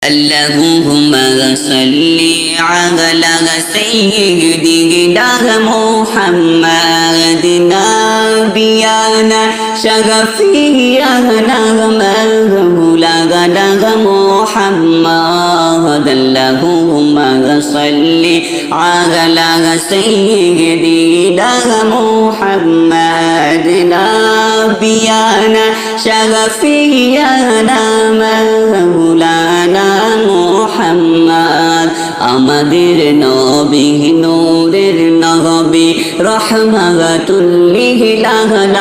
اللهم صل على سيدنا محمد نبينا شفيعنا مولانا محمد اللهم صل على سيدنا محمد نبينا شفيعنا مولانا মুহাম্মদ আমাদের নবী নূরের নবী রাহমাতুল লিল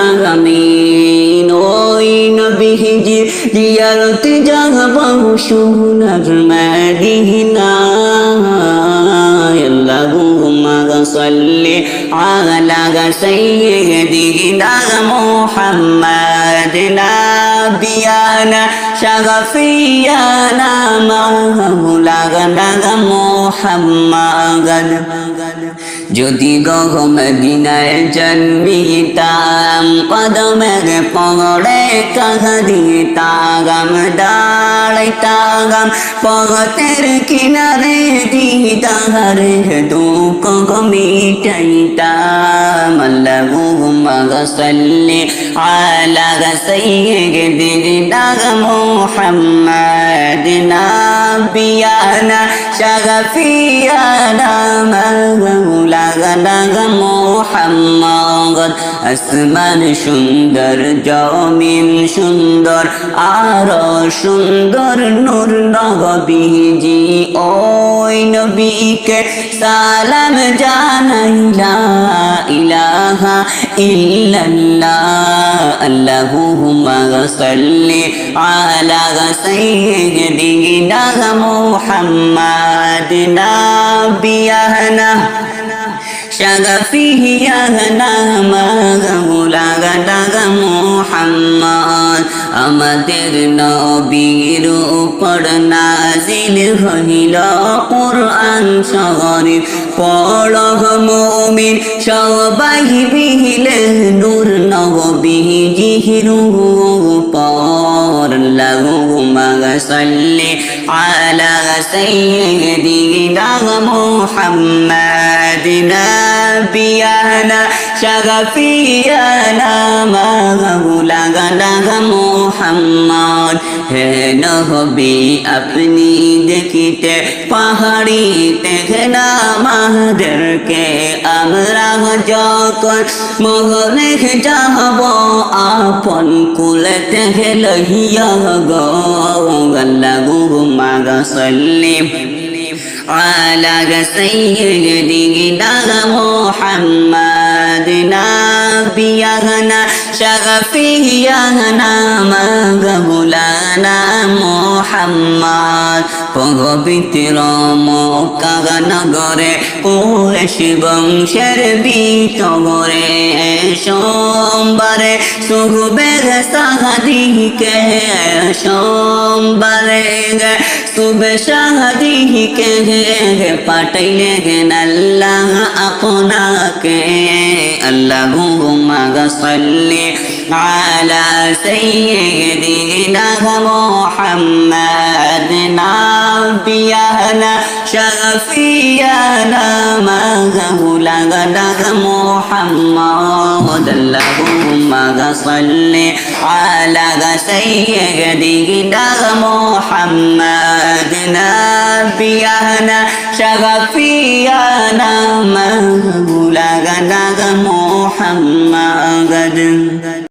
আলামিন ওই নবীজির জিয়ারতে যাব সোনার মদিনা আল্লাহুম্মা সাল্লি আলা সাইয়্যিদিনা মুহাম্মাদ নাবিয়ানা শাফিয়ানা মাওলানা মুহাম্মাদ যদি গো মদিনায় জন্মিতাম কদমের পড়ে কাঁদিতাম দাঁড়াইতাম পথের কিনারে দিদার দুঃখ মিটাইতাম আল্লাহুম্মা সাল্লি আলা সাইয়্যিদিনা মুহাম্মাদ নাবিয়ানা শাফিয়ানা মাওলানা মুহাম্মদ আসমান সুন্দর জমিন সুন্দর আরো সুন্দর নূর নবীজি ওই নবীকে সালাম জানাই লা ইলাহা ইল্লাল্লাহ আল্লাহুম্মা সাল্লি আলা সাইয়্যিদিনা মুহাম্মাদ নাবিয়ানা শাফিয়ানা মাওলানা মুহাম্মদ আমাদের নবীর উপর নাজিল হইল কুরআন শরীফ পড়হ মুমিন সবাই মিলে নূর নবীজির উপর আল্লাহুম্মা সাল্লি আলা সাইয়্যিদিনা মুহাম্মাদ নাবিয়ানা শাফিয়ানা মাওলানা মুহাম্মদ হে নবী আপনি দেখিতে পাহাড়ি দেখনা আমাদেরকে আমরা যখন মহলে যাব আপন কুলে থেকে লইয়া গো আল্লাহুম্মা সাল্লি على سيدنا محمد نبينا شفيعنا مولانا محمد পবিত্র মক্কা নগরে কুরাইশ বংশের বিতরে সোমবারে সুবেহ সাদিকে সোমবারে সুবে সাদিকে পাঠাইলেন আল্লাহ আপনাকে আল্লাহুম্মা সাল্লি আলা সাইয়্যিদিনা মুহাম্মাদ নাবিয়ানা শাফিয়ানা মাওলানা মুহাম্মদ আল্লাহুম্মা সাল্লি আলা সাইয়্যিদিনা মুহাম্মাদ নাবিয়ানা শাফিয়ানা মাওলানা মুহাম্মদ